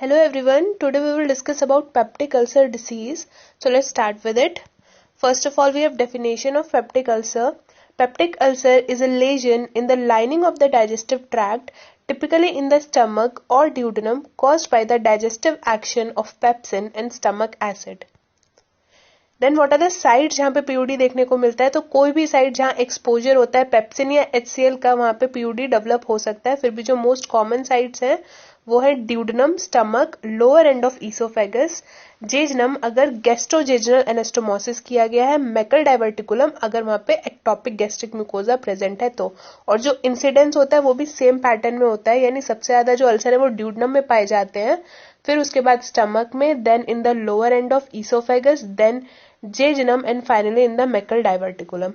Hello everyone, today we will discuss about peptic ulcer disease. So let's start with it. First of all, we have definition of peptic ulcer. Peptic ulcer is a lesion in the lining of the digestive tract, typically in the stomach or duodenum, caused by the digestive action of pepsin and stomach acid. Then what are the site जहाँ पे PUD देखने को मिलता है? तो कोई भी site जहाँ एक्सपोजर होता है पेप्सिन या एचसीएल का, वहां पे पीयूडी डेवलप हो सकता है. फिर भी जो मोस्ट कॉमन साइट्स हैं वो है duodenum, stomach, lower end of oesophagus, jejunum अगर गैस्ट्रोजेजनल एनास्टोमोसिस किया गया है, मैकल डाइवर्टिकुलम अगर वहां पे एक्टोपिक गैस्ट्रिक म्यूकोजा प्रेजेंट है तो. और जो इंसिडेंस होता है वो भी सेम पैटर्न में होता है, यानी सबसे ज्यादा जो अल्सर है वो ड्यूडेनम में पाए जाते हैं, फिर उसके बाद स्टमक में, then in the lower end of oesophagus, then jejunum and finally in the Meckel diverticulum.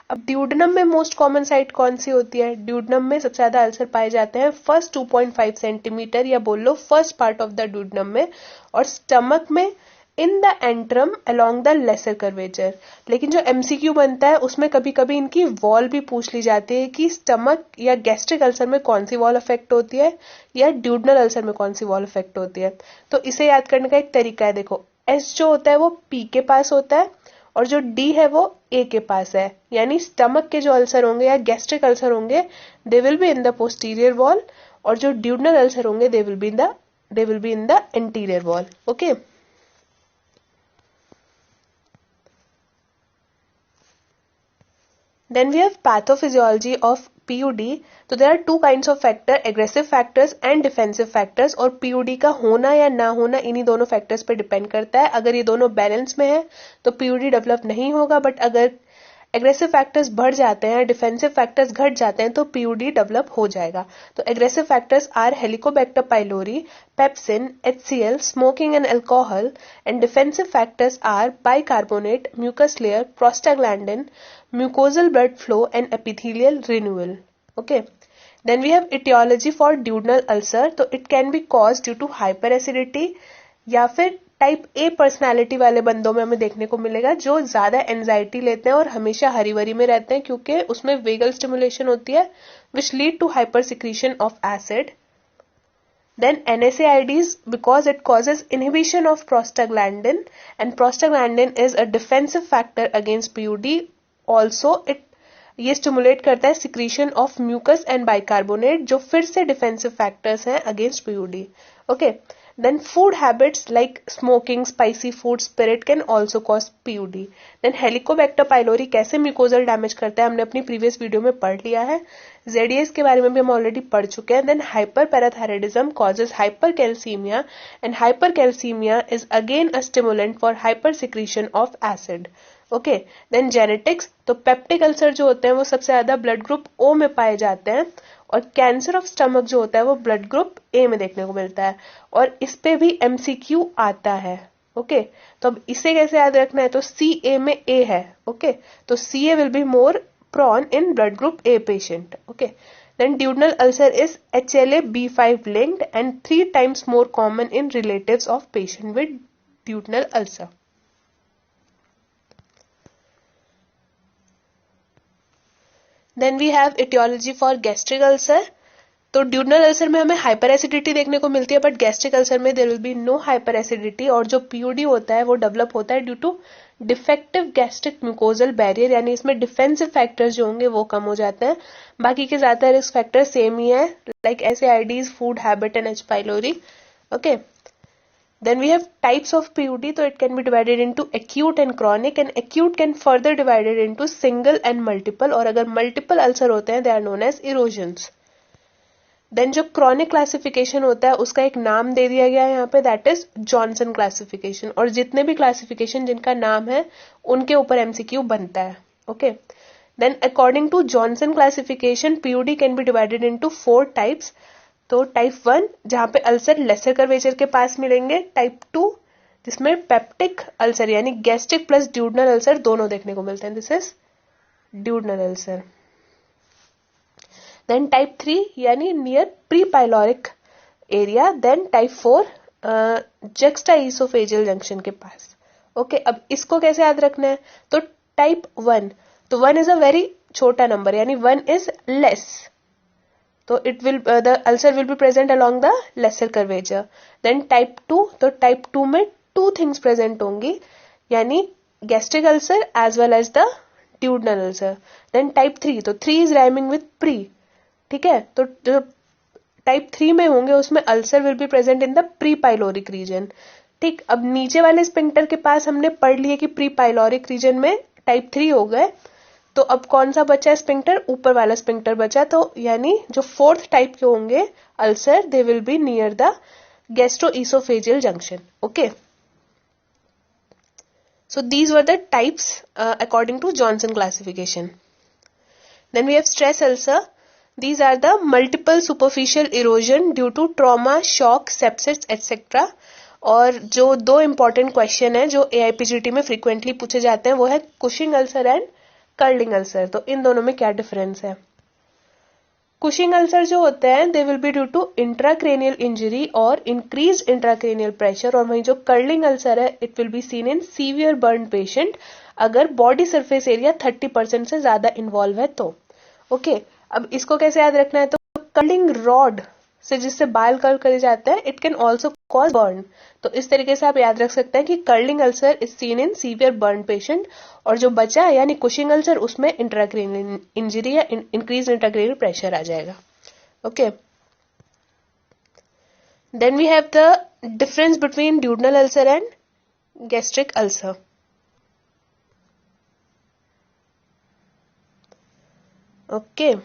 अब ड्यूडेनम में मोस्ट कॉमन साइट कौन सी होती है? ड्यूडेनम में सबसे ज्यादा अल्सर पाए जाते हैं फर्स्ट 2.5 सेंटीमीटर या बोल लो first part of the duodenum में, और स्टमक में in the antrum along the lesser curvature. लेकिन जो एमसीक्यू बनता है उसमें कभी कभी इनकी वॉल भी पूछ ली जाती है कि स्टमक या गैस्ट्रिक अल्सर में कौन सी वॉल अफेक्ट होती है या ड्यूडेनल अल्सर में कौन सी वॉल अफेक्ट होती है. तो इसे याद करने का एक तरीका है. देखो, एस जो होता है वो पी के पास होता है और जो डी है वो ए के पास है, यानी स्टमक के जो अल्सर होंगे या गैस्ट्रिक अल्सर होंगे दे will be in the posterior wall, और जो ड्यूडेनल अल्सर होंगे दे will be in the anterior wall. Okay, then we have pathophysiology of PUD. तो there are two kinds of factor, aggressive factors and defensive factors, और PUD का होना या ना होना इन्हीं दोनों फैक्टर्स पे डिपेंड करता है. अगर ये दोनों बैलेंस में है तो PUD डेवलप नहीं होगा, बट अगर एग्रेसिव फैक्टर्स बढ़ जाते हैं, डिफेंसिव फैक्टर्स घट जाते हैं तो पीयूडी डेवलप हो जाएगा. तो aggressive factors are Helicobacter pylori, pepsin, HCl, smoking and alcohol, and defensive factors are bicarbonate, mucus layer, prostaglandin, mucosal blood flow and epithelial renewal. Okay, then we have etiology for duodenal ulcer. तो it can be caused due to hyperacidity, या फिर type A personality वाले बंदों में हमें देखने को मिलेगा जो ज्यादा एंजाइटी लेते हैं और हमेशा हरीवरी में रहते हैं, क्योंकि उसमें वेगल स्टिमुलेशन होती है which lead to hypersecretion of acid. Then NSAIDs because it causes inhibition of prostaglandin, and prostaglandin is a defensive factor against PUD. Also ये स्टिमुलेट करता है secretion of mucus and bicarbonate, जो फिर से defensive factors हैं against PUD. Okay, then food habits like smoking, spicy food, spirit can also cause PUD. Then Helicobacter pylori कैसे mucosal damage करता है हमने अपनी प्रीवियस वीडियो में पढ़ लिया है. जेडीएस के बारे में भी हम ऑलरेडी पढ़ चुके हैं. Then hyperparathyroidism causes hypercalcemia, and hypercalcemia is again a stimulant for hypersecretion of acid. Okay, then genetics. तो पेप्टिक अल्सर जो होते हैं वो सबसे ज्यादा ब्लड ग्रुप ओ में पाए जाते हैं, और कैंसर ऑफ स्टमक जो होता है वो ब्लड ग्रुप ए में देखने को मिलता है, और इस पे भी एमसीक्यू आता है. ओके, तो अब इसे कैसे याद रखना है? तो सी ए में ए है. ओके, तो C A will be more prone in blood group A patient. Okay, then duodenal ulcer is HLA-B5 linked and 3 times more common in relatives of patient with duodenal ulcer. Then we have etiology for gastric ulcer. तो duodenal ulcer में हमें hyperacidity देखने को मिलती है, but gastric ulcer में there will be no hyperacidity, और जो पीयूडी होता है वो डेवलप होता है due to defective gastric mucosal barrier, यानी इसमें डिफेंसिव फैक्टर्स जो होंगे वो कम हो जाते हैं. बाकी के ज्यादातर रिस्क फैक्टर सेम ही है, like NSAIDs, food habit and H pylori. Okay, then we have types of PUD. तो it can be divided into acute and chronic, and acute can further divided into single and multiple, और अगर multiple ulcer होते हैं they are known as erosions. Then जो chronic classification होता है उसका एक नाम दे दिया गया है यहाँ पे, दैट इज जॉनसन क्लासिफिकेशन, और जितने भी क्लासिफिकेशन जिनका नाम है उनके ऊपर एमसीक्यू बनता है. Okay, then according to Johnson classification PUD can be divided into 4 types. तो टाइप 1 जहाँ पे अल्सर लेसर कर्वेचर के पास मिलेंगे, टाइप 2 जिसमें पेप्टिक अल्सर यानी गैस्ट्रिक प्लस ड्यूडेनल अल्सर दोनों देखने को मिलते हैं, this is duodenal ulcer. Then type 3 यानी near pre pyloric area. Then type 4 juxta oesophageal junction के पास. ओके, अब इसको कैसे याद रखना है? तो टाइप 1, तो 1 इज अ वेरी छोटा नंबर, यानी 1 इज लेस. तो it will the ulcer will be present along the lesser curvature. Then type 2, तो टाइप 2 में टू थिंग्स प्रेजेंट होंगी, यानी gastric ulcer as well as the duodenal ulcer. Then type 3, तो 3 is rhyming with pre. ठीक है, तो जो type 3 में होंगे उसमें ulcer will be present in the pre pyloric region. ठीक, अब नीचे वाले स्पिंक्टर के पास हमने पढ़ लिए कि प्री पाइलोरिक रीजन में टाइप 3 हो गए, तो अब कौन सा बचा है स्पिंक्टर? ऊपर वाला स्पिंक्टर बचा. तो यानी जो फोर्थ टाइप के होंगे ulcer, they will be near the gastroesophageal junction. Okay, so these were the types according to Johnson classification. Then we have stress ulcer. These are the multiple superficial erosion due to trauma, shock, sepsis, etc. और जो दो important question है जो AIPGT में frequently पूछे जाते हैं वो है Cushing ulcer and curling ulcer. तो इन दोनों में क्या डिफरेंस है? कुशिंग अल्सर जो होते हैं they will be due to intracranial injury और इंक्रीज इंट्राक्रेनियल प्रेशर, और वहीं जो कर्लिंग अल्सर है it will be seen in severe burn patient अगर बॉडी सरफेस एरिया 30% से ज्यादा इन्वॉल्व है तो. ओके, अब इसको कैसे याद रखना है? तो कर्लिंग रॉड से जिससे बाल कर्ल करे जाते हैं it can also cause burn. तो इस तरीके से आप याद रख सकते हैं कि Curling ulcer is seen in severe burn patient, और जो बचा है यानी कुशिंग अल्सर उसमें इंट्राक्रेनियल इंजरी या इंक्रीज इंट्राक्रेनियल प्रेशर आ जाएगा. Okay, then we have the difference between duodenal ulcer and gastric ulcer. Okay,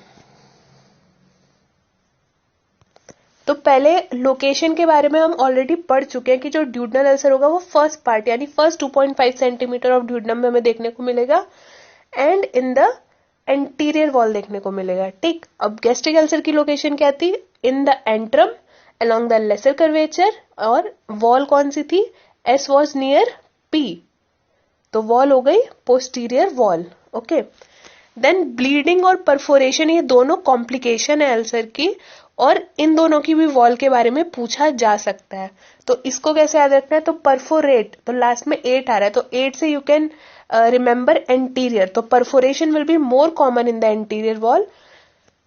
तो पहले लोकेशन के बारे में हम ऑलरेडी पढ़ चुके हैं कि जो ड्यूडनल अल्सर होगा वो फर्स्ट पार्ट यानी फर्स्ट 2.5 सेंटीमीटर ऑफ ड्यूडनम में हमें देखने को मिलेगा and in the anterior wall देखने को मिलेगा. ठीक, अब गैस्ट्रिक अल्सर की लोकेशन क्या थी? In the antrum along the lesser curvature, और वॉल कौन सी थी? एस वॉज नियर पी, तो वॉल हो गई posterior wall. Okay, then bleeding और परफोरेशन ये दोनों कॉम्प्लिकेशन है अल्सर की, और इन दोनों की भी वॉल के बारे में पूछा जा सकता है. तो इसको कैसे याद रखना है? तो परफोरेट, तो लास्ट में 8 आ रहा है, तो 8 से यू कैन रिमेंबर एंटीरियर. तो perforation will be more common in the anterior wall,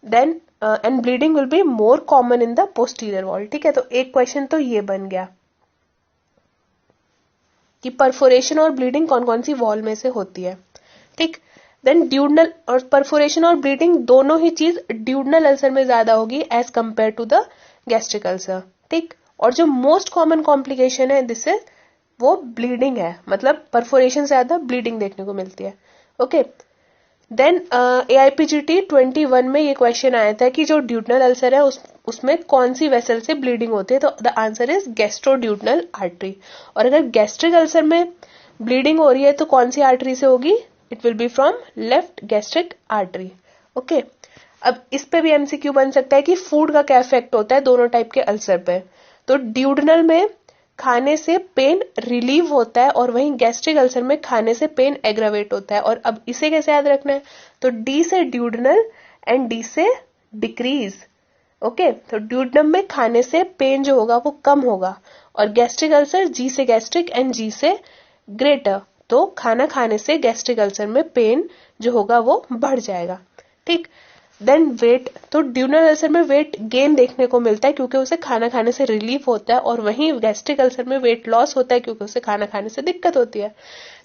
then and bleeding will be more common in the posterior wall. ठीक है, तो एक क्वेश्चन तो ये बन गया कि परफोरेशन और ब्लीडिंग कौन कौन सी वॉल में से होती है. ठीक, देन ड्यूडनल और परफोरेशन और ब्लीडिंग दोनों ही चीज ड्यूडनल अल्सर में ज्यादा होगी as compare to the gastric ulcer. ठीक, और जो मोस्ट कॉमन कॉम्प्लिकेशन है दिस इज वो ब्लीडिंग है, मतलब परफोरेशन से ज्यादा ब्लीडिंग देखने को मिलती है. ओके, देन AIPGT 21 में ये क्वेश्चन आया था कि जो ड्यूडनल अल्सर है उसमें कौन सी वेसल से ब्लीडिंग होती है? तो द आंसर इज गैस्ट्रोड्यूडनल आर्टरी. और अगर गैस्ट्रिक अल्सर में ब्लीडिंग हो रही है तो कौन सी आर्टरी से होगी? It will B from left gastric artery. Okay, अब इस पे भी MCQ बन सकता है कि फूड का क्या इफेक्ट होता है दोनों टाइप के अल्सर पे. तो ड्यूडनल में खाने से पेन रिलीव होता है और वहीं गैस्ट्रिक अल्सर में खाने से पेन एग्रावेट होता है. और अब इसे कैसे याद रखना है? तो D से ड्यूडनल एंड D से डिक्रीज. ओके, तो ड्यूडनम में खाने से पेन जो होगा वो कम होगा, और गैस्ट्रिक अल्सर G से गैस्ट्रिक एंड G से ग्रेटर, तो खाना खाने से गैस्ट्रिक अल्सर में पेन जो होगा वो बढ़ जाएगा. ठीक, देन वेट, तो ड्यूडनल अल्सर में वेट गेन देखने को मिलता है क्योंकि उसे खाना खाने से रिलीफ होता है, और वहीं गैस्ट्रिक अल्सर में वेट लॉस होता है क्योंकि उसे खाना खाने से दिक्कत होती है.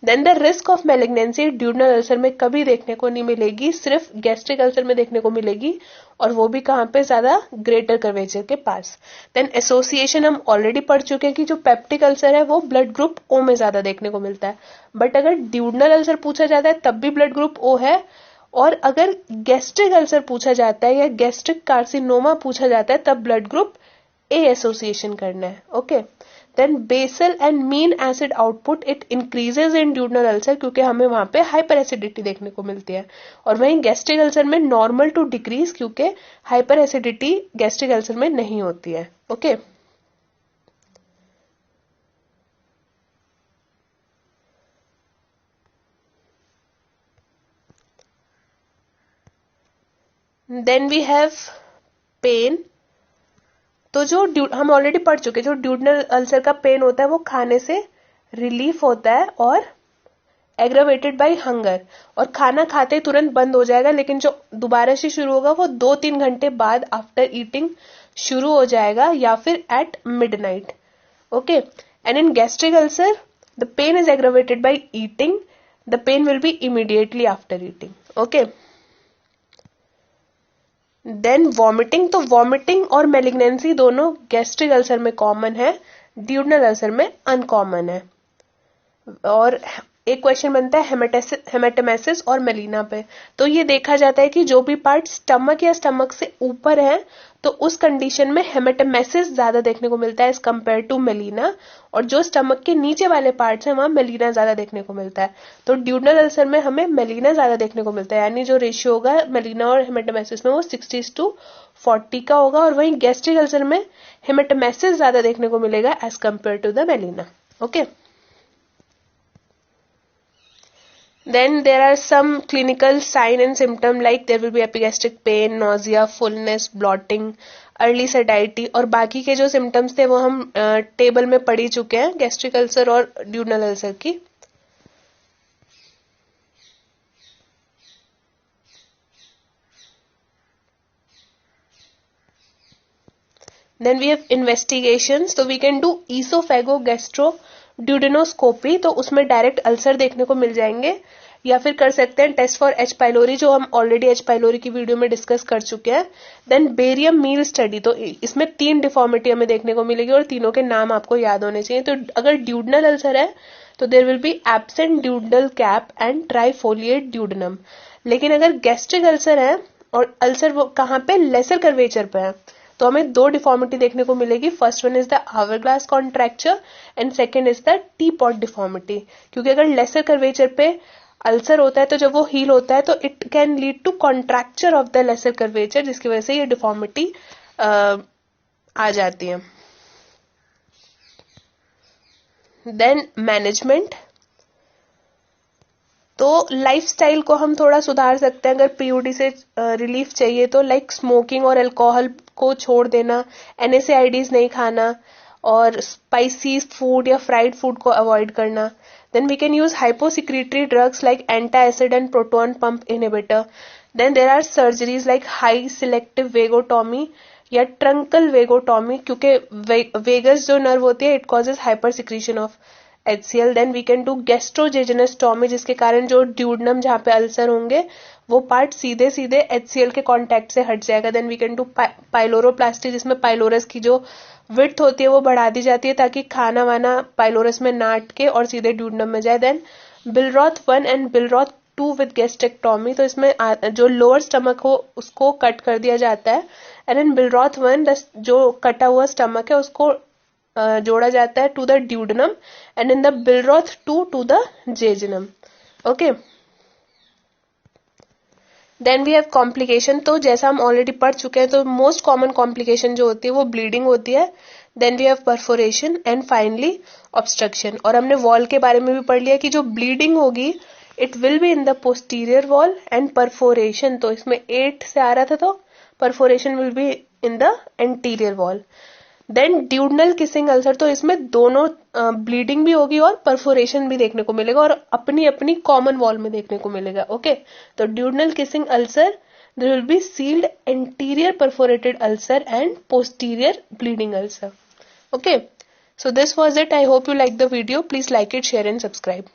Then the risk of malignancy duodenal ulcer में कभी देखने को नहीं मिलेगी, सिर्फ गैस्ट्रिक अल्सर में देखने को मिलेगी, और वो भी कहाँ पे? ज्यादा ग्रेटर कर्वेचर के पास. देन एसोसिएशन हम ऑलरेडी पढ़ चुके हैं कि जो पेप्टिक अल्सर है वो ब्लड ग्रुप O में ज्यादा देखने को मिलता है, बट अगर ड्यूडनल अल्सर पूछा जाता है तब भी ब्लड ग्रुप O है, और अगर गैस्ट्रिक अल्सर पूछा जाता है या गैस्ट्रिक कार्सिनोमा पूछा जाता है तब ब्लड ग्रुप A एसोसिएशन करना है. Okay, then basal and mean acid output it increases in duodenal ulcer क्योंकि हमें वहां पे हाइपर एसिडिटी देखने को मिलती है, और वहीं गैस्ट्रिक अल्सर में नॉर्मल टू डिक्रीज क्योंकि हाइपर एसिडिटी गैस्ट्रिक अल्सर में नहीं होती है. Okay, then we have pain. तो जो हम ऑलरेडी पढ़ चुके, जो ड्यूडनल अल्सर का पेन होता है वो खाने से रिलीफ होता है और एग्रावेटेड बाय हंगर, और खाना खाते तुरंत बंद हो जाएगा, लेकिन जो दोबारा से शुरू होगा वो 2-3 घंटे बाद आफ्टर ईटिंग शुरू हो जाएगा, या फिर at midnight. Okay, and in gastric ulcer the pain is aggravated by eating, the pain will be immediately after eating. Okay, then vomiting. तो वॉमिटिंग और मेलिग्नेंसी दोनों गैस्ट्रिक अल्सर में कॉमन है, ड्यूडनल अल्सर में अनकॉमन है. और एक question बनता है हेमेटोमेसिस और मेलिना पे. तो ये देखा जाता है कि जो भी पार्ट स्टमक या स्टमक से ऊपर है तो उस कंडीशन में हेमेटोमेसिस ज्यादा देखने को मिलता है एज कम्पेयर टू मेलिना, और जो स्टमक के नीचे वाले पार्ट्स हैं वहां मेलिना ज्यादा देखने को मिलता है. तो ड्यूडनल अल्सर में हमें मेलिना ज्यादा देखने को मिलता है, यानी जो रेशियो होगा मेलिना और हेमेटोमेसिस में वो 60:40 का होगा, और वहीं गैस्ट्रिक अल्सर में हेमेटोमेसिस ज्यादा देखने को मिलेगा as compare to the melena. Okay, then there are some clinical sign and symptom like there will be epigastric pain, nausea, fullness, bloating, early satiety, और बाकी के जो symptoms थे वो हम टेबल में पढ़ ही चुके हैं गैस्ट्रिक अल्सर और ड्यूडनल अल्सर की. Then we have investigations, तो we can do esophagogastroduodenoscopy, तो उसमें डायरेक्ट अल्सर देखने को मिल जाएंगे, या फिर कर सकते हैं टेस्ट फॉर एच पाइलोरी, जो हम ऑलरेडी एच पाइलोरी की वीडियो में डिस्कस कर चुके हैं. देन बेरियम मील स्टडी, तो इसमें 3 डिफॉर्मिटी हमें देखने को मिलेगी और तीनों के नाम आपको याद होने चाहिए. तो अगर ड्यूडनल अल्सर है तो there will be absent duodenal cap and trifoliate duodenum. लेकिन अगर गैस्ट्रिक अल्सर है और अल्सर वो कहाँ पे, लेसर कर्वेचर पे है, तो हमें 2 डिफॉर्मिटी देखने को मिलेगी. First one is the our-glass contracture and second is the T pot deformity. क्योंकि अगर लेसर कर्वेचर पे अल्सर होता है तो जब वो हील होता है तो it can lead to contracture of the lesser curvature, जिसकी वजह से ये डिफॉर्मिटी आ जाती है. देन मैनेजमेंट, तो लाइफस्टाइल को हम थोड़ा सुधार सकते हैं अगर पीयूडी से रिलीफ चाहिए तो, लाइक स्मोकिंग और अल्कोहल को छोड़ देना, NSAIDs नहीं खाना, और स्पाइसी फूड या फ्राइड फूड को अवॉइड करना. Then we can use hyposecretory drugs like antacid and proton pump inhibitor. Then there are surgeries like high selective vagotomy या truncal vagotomy, क्योंकि वेगस जो नर्व होती है it causes hypersecretion of HCl. Then we can do gastrojejunostomy, जिसके कारण जो duodenum जहाँ पे अल्सर होंगे वो पार्ट सीधे सीधे HCl के कांटेक्ट से हट जाएगा. देन वी कैन डू पाइलोरोप्लास्टी, जिसमें पाइलोरस की जो विड्थ होती है वो बढ़ा दी जाती है ताकि खाना वाना पाइलोरस में ना अटके और सीधे ड्यूडनम में जाए. देन बिलरॉथ 1 एंड बिलरॉथ 2 विद गैस्ट्रेक्टोमी, तो इसमें जो लोअर स्टमक हो उसको कट कर दिया जाता है, एंड इन बिलरॉथ 1 जो कटा हुआ स्टमक है उसको जोड़ा जाता है to the duodenum, and in the Billroth 2 to the jejunum. Okay, then we have complication. तो जैसा हम ऑलरेडी पढ़ चुके हैं तो मोस्ट कॉमन कॉम्प्लिकेशन जो होती है वो ब्लीडिंग होती है. Then we have perforation and finally obstruction. और हमने वॉल के बारे में भी पढ़ लिया कि जो ब्लीडिंग होगी it will be in the posterior wall, and perforation तो इसमें 8 से आ रहा था, तो perforation will be in the anterior wall. Then duodenal kissing ulcer, तो इसमें दोनों ब्लीडिंग भी होगी और परफोरेशन भी देखने को मिलेगा, और अपनी अपनी कॉमन वॉल में देखने को मिलेगा. ओके, तो duodenal kissing ulcer there will be sealed anterior perforated ulcer and posterior bleeding ulcer. Okay, so this was it. I hope you liked the video. Please like it, share and subscribe.